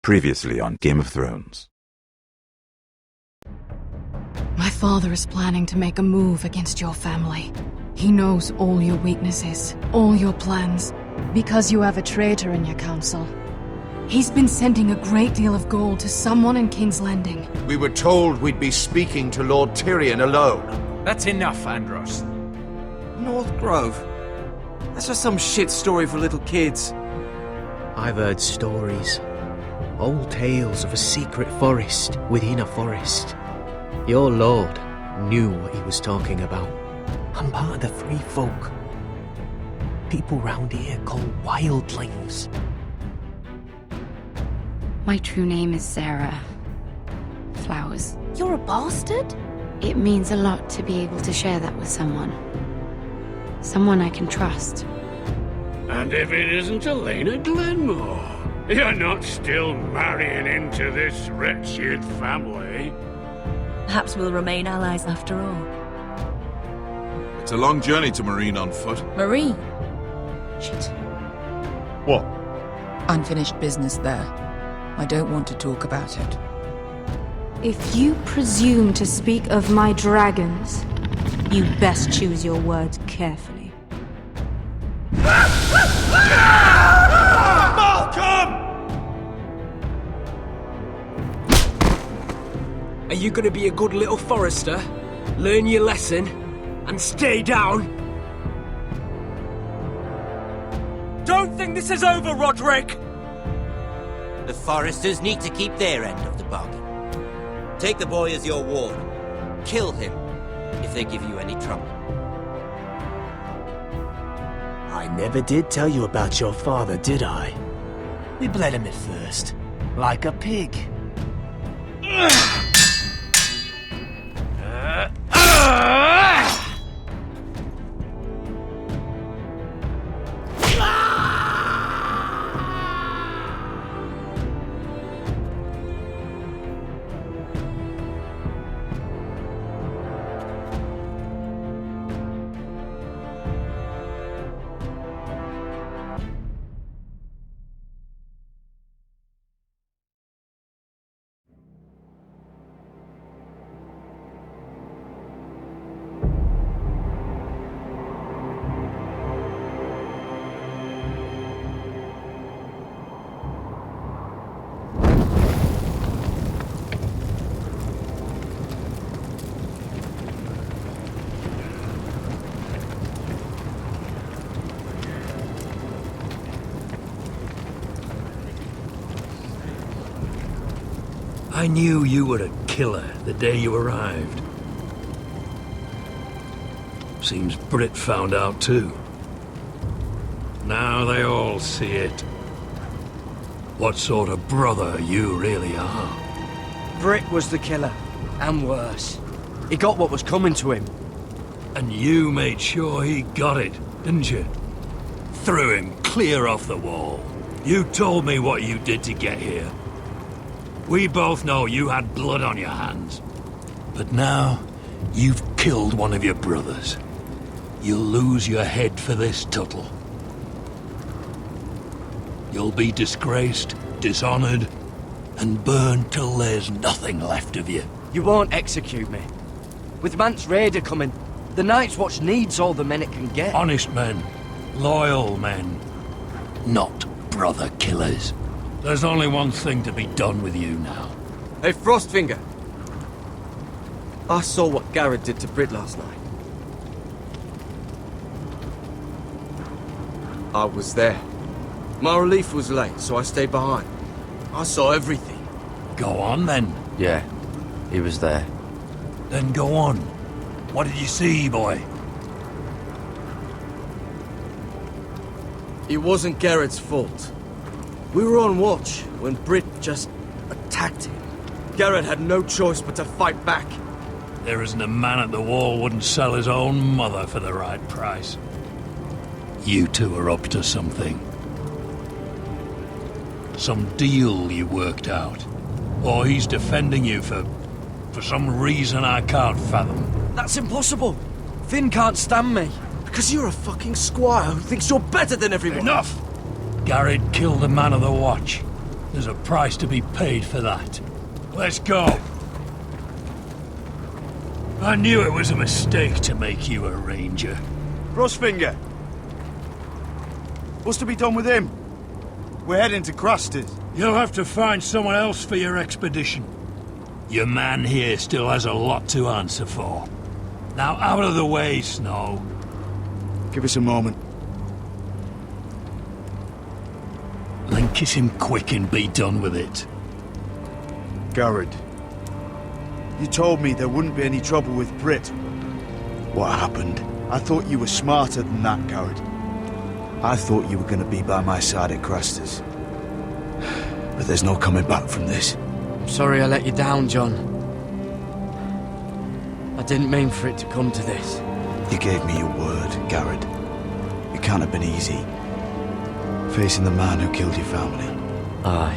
Previously on Game of Thrones. My father is planning to make a move against your family. He knows all your weaknesses, all your plans, because you have a traitor in your council. He's been sending a great deal of gold to someone in King's Landing. We were told we'd be speaking to Lord Tyrion alone. That's enough, Andros. North Grove? That's just some shit story for little kids. I've heard stories. Old tales of a secret forest within a forest. Your lord knew what he was talking about. I'm part of the free folk. People round here called wildlings. My true name is Sarah Flowers. You're a bastard? It means a lot to be able to share that with someone. Someone I can trust. And if it isn't Elena Glenmore, you're not still marrying into this wretched family. Perhaps we'll remain allies after all. It's a long journey to Marine on foot. Marine? Shit. What? Unfinished business there. I don't want to talk about it. If you presume to speak of my dragons, you best choose your words carefully. Are you gonna be a good little forester? Learn your lesson and stay down? Don't think this is over, Roderick! The foresters need to keep their end of the bargain. Take the boy as your ward. Kill him if they give you any trouble. I never did tell you about your father, did I? We bled him at first, like a pig. I knew you were a killer the day you arrived. Seems Britt found out too. Now they all see it. What sort of brother you really are. Britt was the killer, and worse. He got what was coming to him. And you made sure he got it, didn't you? Threw him clear off the wall. You told me what you did to get here. We both know you had blood on your hands. But now, you've killed one of your brothers. You'll lose your head for this, Tuttle. You'll be disgraced, dishonored, and burned till there's nothing left of you. You won't execute me. With Mance Raider coming, the Night's Watch needs all the men it can get. Honest men. Loyal men. Not brother killers. There's only one thing to be done with you now. Hey, Frostfinger. I saw what Garrett did to Britt last night. I was there. My relief was late, so I stayed behind. I saw everything. Go on, then. Yeah, he was there. Then go on. What did you see, boy? It wasn't Garrett's fault. We were on watch when Britt just attacked him. Garrett had no choice but to fight back. There isn't a man at the wall wouldn't sell his own mother for the right price. You two are up to something. Some deal you worked out. Or he's defending you for some reason I can't fathom. That's impossible. Finn can't stand me. Because you're a fucking squire who thinks you're better than everyone. Enough! Garrett killed a man of the watch. There's a price to be paid for that. Let's go. I knew it was a mistake to make you a ranger. Frostfinger! What's to be done with him? We're heading to Craster's. You'll have to find someone else for your expedition. Your man here still has a lot to answer for. Now out of the way, Snow. Give us a moment. Then kiss him quick and be done with it. Garrett, you told me there wouldn't be any trouble with Brit. What happened? I thought you were smarter than that, Garrett. I thought you were going to be by my side at Craster's. But there's no coming back from this. I'm sorry I let you down, John. I didn't mean for it to come to this. You gave me your word, Garrett. It can't have been easy. Facing the man who killed your family. Aye.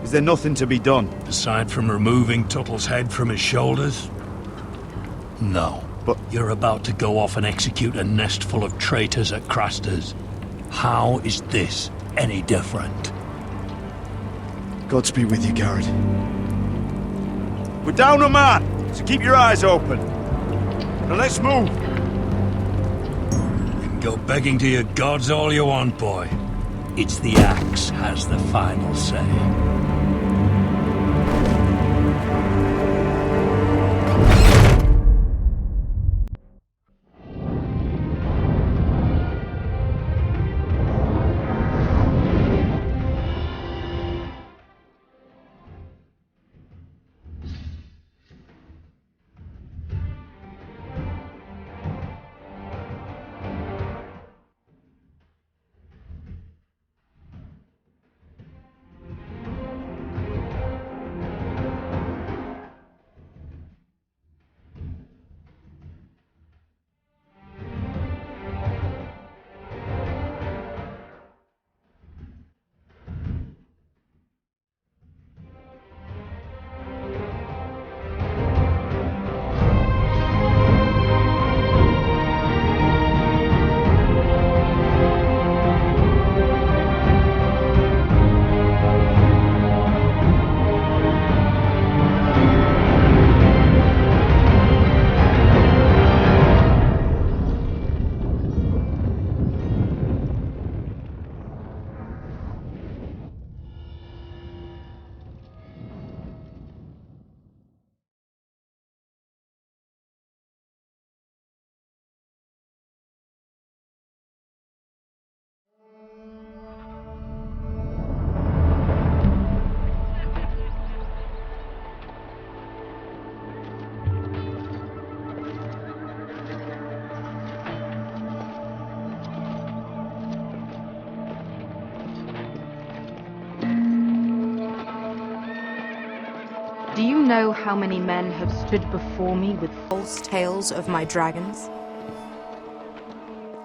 Is there nothing to be done? Aside from removing Tuttle's head from his shoulders? No. But you're about to go off and execute a nest full of traitors at Craster's. How is this any different? Godspeed with you, Garrett. We're down a man, so keep your eyes open. Now let's move. You can go begging to your gods all you want, boy. It's the axe has the final say. Do you know how many men have stood before me with false tales of my dragons?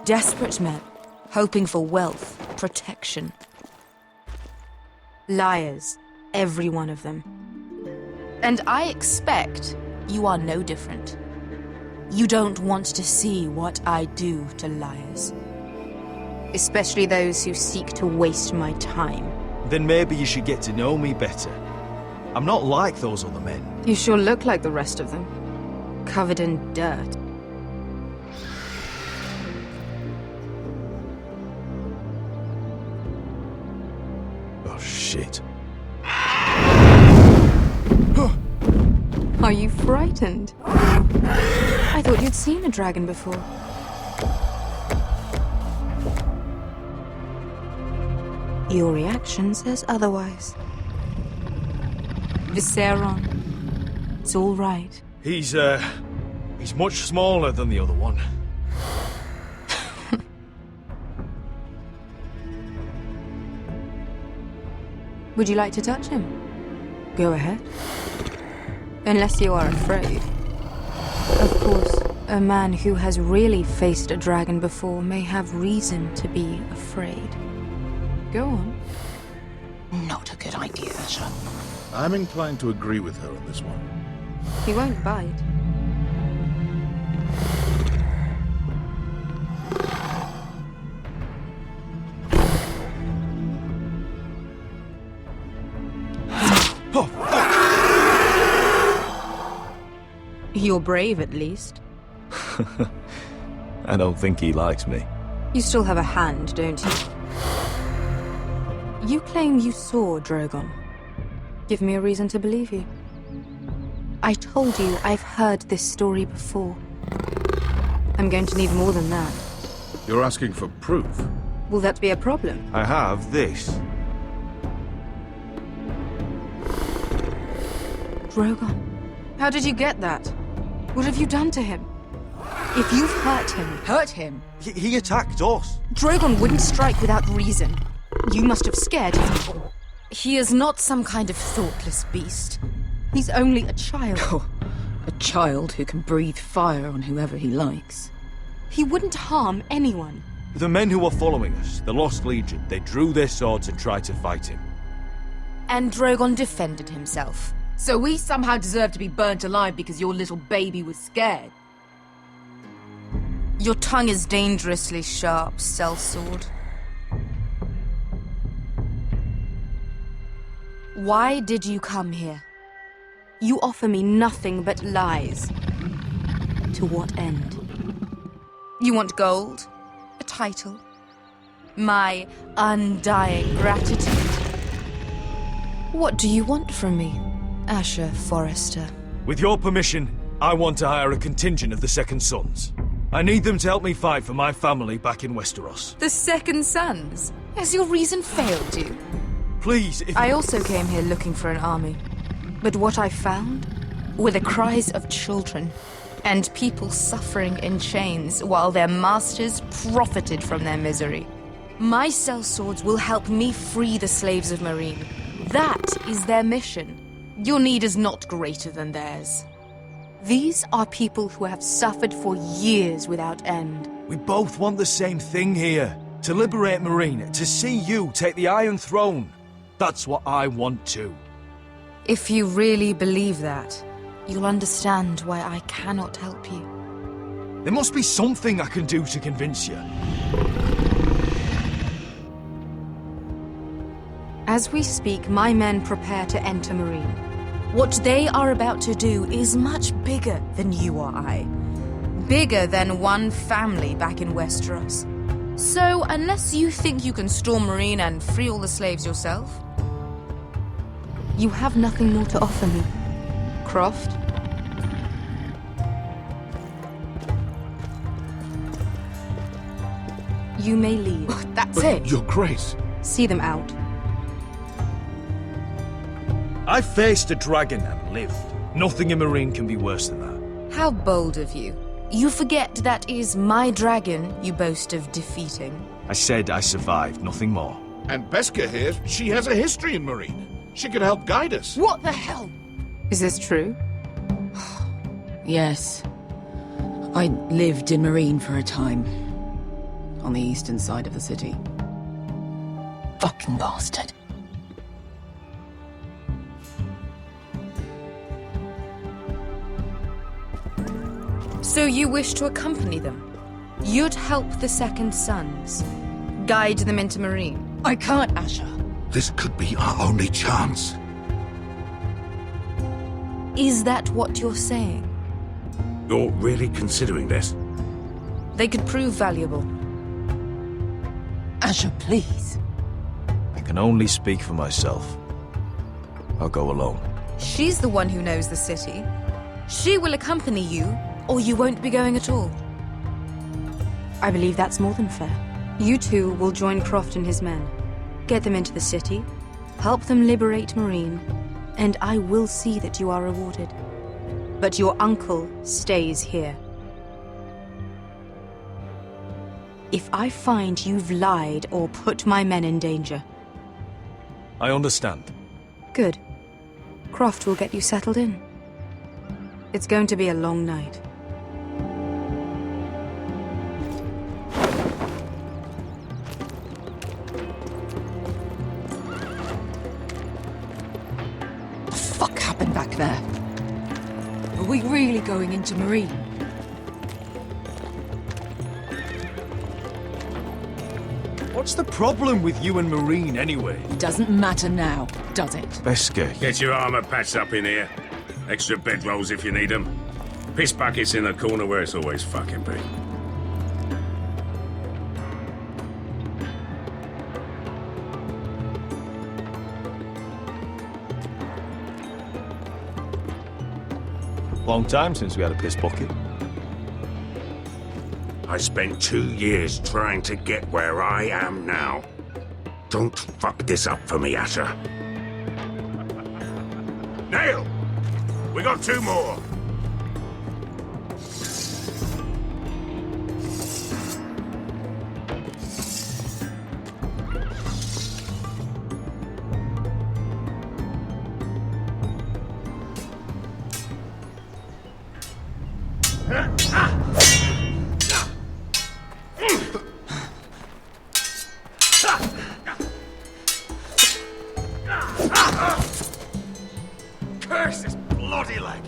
Desperate men, hoping for wealth, protection. Liars, every one of them. And I expect you are no different. You don't want to see what I do to liars. Especially those who seek to waste my time. Then maybe you should get to know me better. I'm not like those other men. You sure look like the rest of them. Covered in dirt. Oh, shit. Are you frightened? I thought you'd seen a dragon before. Your reaction says otherwise. Viseron. It's all right. He's much smaller than the other one. Would you like to touch him? Go ahead. Unless you are afraid. Of course, a man who has really faced a dragon before may have reason to be afraid. Go on. Not a good idea, sir. I'm inclined to agree with her on this one. He won't bite. You're brave, at least. I don't think he likes me. You still have a hand, don't you? You claim you saw Drogon. Give me a reason to believe you. I told you I've heard this story before. I'm going to need more than that. You're asking for proof? Will that be a problem? I have this. Drogon. How did you get that? What have you done to him? If you've hurt him... Hurt him? He attacked us. Drogon wouldn't strike without reason. You must have scared him. He is not some kind of thoughtless beast. He's only a child. Oh, a child who can breathe fire on whoever he likes. He wouldn't harm anyone. The men who were following us, the Lost Legion, they drew their swords and tried to fight him. And Drogon defended himself. So we somehow deserve to be burnt alive because your little baby was scared? Your tongue is dangerously sharp, sellsword. Why did you come here? You offer me nothing but lies. To what end? You want gold? A title? My undying gratitude? What do you want from me, Asher Forrester? With your permission, I want to hire a contingent of the Second Sons. I need them to help me fight for my family back in Westeros. The Second Sons? Has your reason failed you? Please, if... I also came here looking for an army. But what I found were the cries of children and people suffering in chains while their masters profited from their misery. My sellswords will help me free the slaves of Meereen. That is their mission. Your need is not greater than theirs. These are people who have suffered for years without end. We both want the same thing here. To liberate Meereen, to see you take the Iron Throne. That's what I want too. If you really believe that, you'll understand why I cannot help you. There must be something I can do to convince you. As we speak, my men prepare to enter Meereen. What they are about to do is much bigger than you or I. Bigger than one family back in Westeros. So, unless you think you can storm Meereen and free all the slaves yourself, you have nothing more to offer me, Croft. You may leave. That's it. Your Grace. See them out. I faced a dragon and lived. Nothing in Meereen can be worse than that. How bold of you. You forget that is my dragon you boast of defeating. I said I survived, nothing more. And Beskha here, she has a history in Meereen. She could help guide us. What the hell? Is this true? Yes. I lived in Meereen for a time. On the eastern side of the city. Fucking bastard. So you wish to accompany them? You'd help the Second Sons? Guide them into Meereen? I can't, Asher. This could be our only chance. Is that what you're saying? You're really considering this? They could prove valuable. Asher, please. I can only speak for myself. I'll go alone. She's the one who knows the city. She will accompany you, or you won't be going at all. I believe that's more than fair. You two will join Croft and his men. Get them into the city, help them liberate Meereen, and I will see that you are rewarded. But your uncle stays here. If I find you've lied or put my men in danger... I understand. Good. Croft will get you settled in. It's going to be a long night. What the fuck happened back there? Are we really going into Meereen? What What's the problem with you and Marine, anyway? Doesn't matter now, does it? Beskay. Get your armor patched up in here. Extra bedrolls if you need them. Piss buckets in the corner where it's always fucking been. Long time since we had a piss bucket. I spent 2 years trying to get where I am now. Don't fuck this up for me, Asher. Nail! We got 2 more! Curse this bloody leg!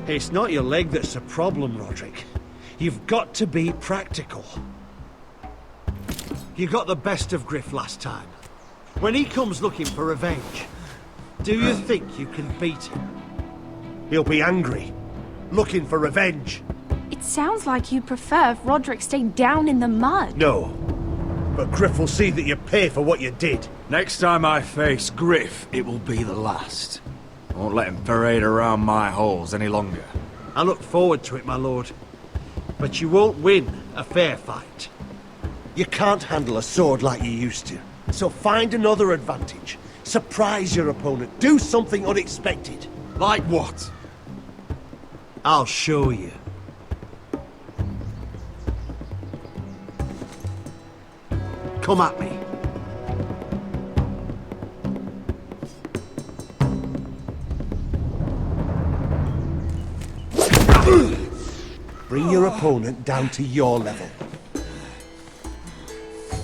It's not your leg that's the problem, Roderick. You've got to be practical. You got the best of Griff last time. When he comes looking for revenge, do you think you can beat him? He'll be angry, looking for revenge. It sounds like you prefer if Roderick stayed down in the mud. No, but Griff will see that you pay for what you did. Next time I face Griff, it will be the last. I won't let him parade around my halls any longer. I look forward to it, my lord. But you won't win a fair fight. You can't handle a sword like you used to. So find another advantage. Surprise your opponent. Do something unexpected. Like what? I'll show you. Come at me. Bring your opponent down to your level.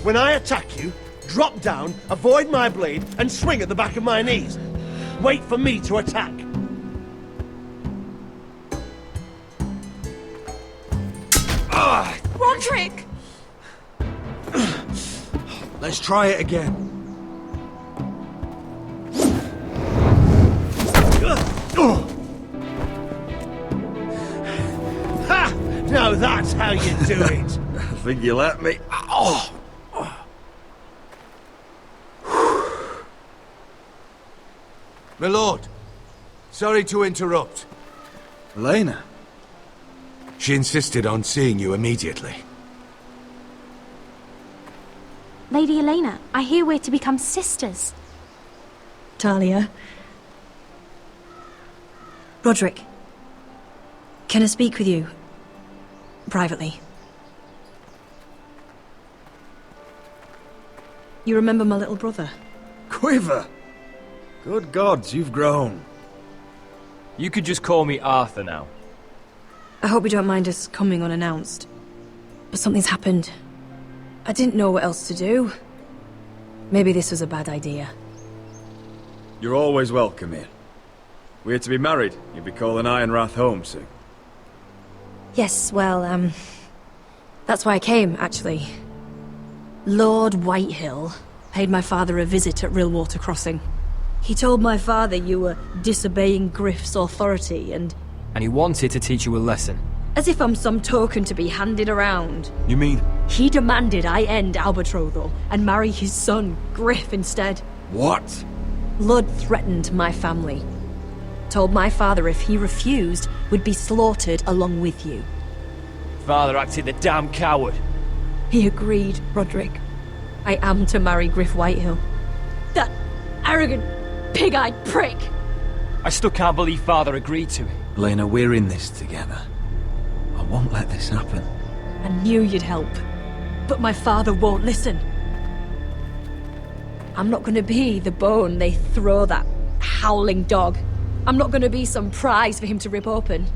When I attack you, drop down, avoid my blade, and swing at the back of my knees. Wait for me to attack. Roderick! Let's try it again. Ha! Now that's how you do it. I think you let me. Oh! My lord, sorry to interrupt. Elena? She insisted on seeing you immediately. Lady Elena, I hear we're to become sisters. Talia. Roderick. Can I speak with you? Privately. You remember my little brother? Quiver! Good gods, you've grown. You could just call me Arthur now. I hope you don't mind us coming unannounced. But something's happened. I didn't know what else to do. Maybe this was a bad idea. You're always welcome here. We're to be married. You'll be calling Ironrath home soon. Yes, well, that's why I came, actually. Lord Whitehill paid my father a visit at Rillwater Crossing. He told my father you were disobeying Griff's authority and... And he wanted to teach you a lesson. As if I'm some token to be handed around. You mean? He demanded I end our betrothal and marry his son, Griff, instead. What? Lud threatened my family. Told my father if he refused, would be slaughtered along with you. Father acted the damn coward. He agreed, Roderick. I am to marry Griff Whitehill. That arrogant, pig-eyed prick! I still can't believe Father agreed to it. Elena, we're in this together. I won't let this happen. I knew you'd help. But my father won't listen. I'm not gonna be the bone they throw that howling dog. I'm not gonna be some prize for him to rip open.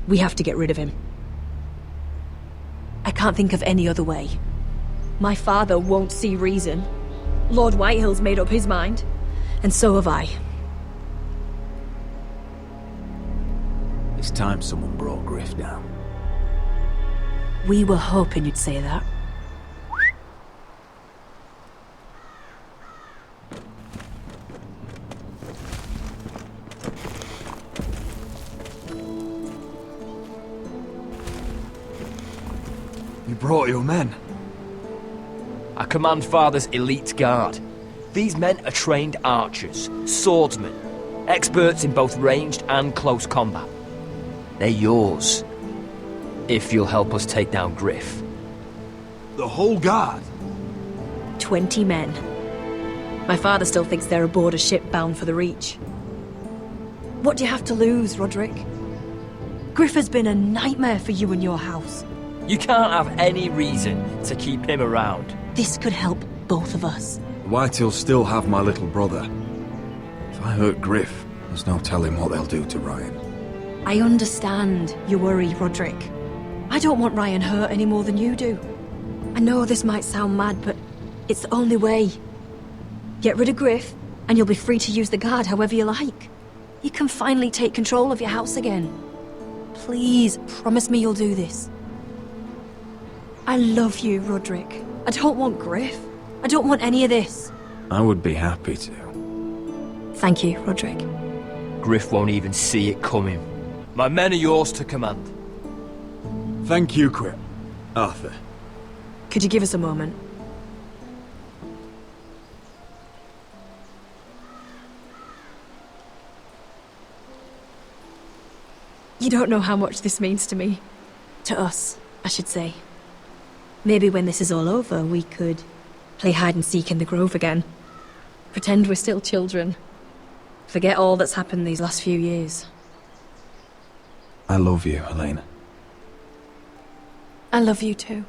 We have to get rid of him. I can't think of any other way. My father won't see reason. Lord Whitehill's made up his mind. And so have I. It's time someone brought Griff down. We were hoping you'd say that. You brought your men. I command Father's elite guard. These men are trained archers, swordsmen, experts in both ranged and close combat. They're yours, if you'll help us take down Griff. The whole guard? 20 men. My father still thinks they're aboard a ship bound for the Reach. What do you have to lose, Roderick? Griff has been a nightmare for you and your house. You can't have any reason to keep him around. This could help both of us. The Whitehills still have my little brother. If I hurt Griff, there's no telling what they'll do to Ryan. I understand your worry, Roderick. I don't want Ryan hurt any more than you do. I know this might sound mad, but it's the only way. Get rid of Griff, and you'll be free to use the guard however you like. You can finally take control of your house again. Please, promise me you'll do this. I love you, Roderick. I don't want Griff. I don't want any of this. I would be happy to. Thank you, Roderick. Griff won't even see it coming. My men are yours to command. Thank you, Quip. Arthur. Could you give us a moment? You don't know how much this means to me. To us, I should say. Maybe when this is all over, we could play hide and seek in the grove again. Pretend we're still children. Forget all that's happened these last few years. I love you, Elena. I love you too.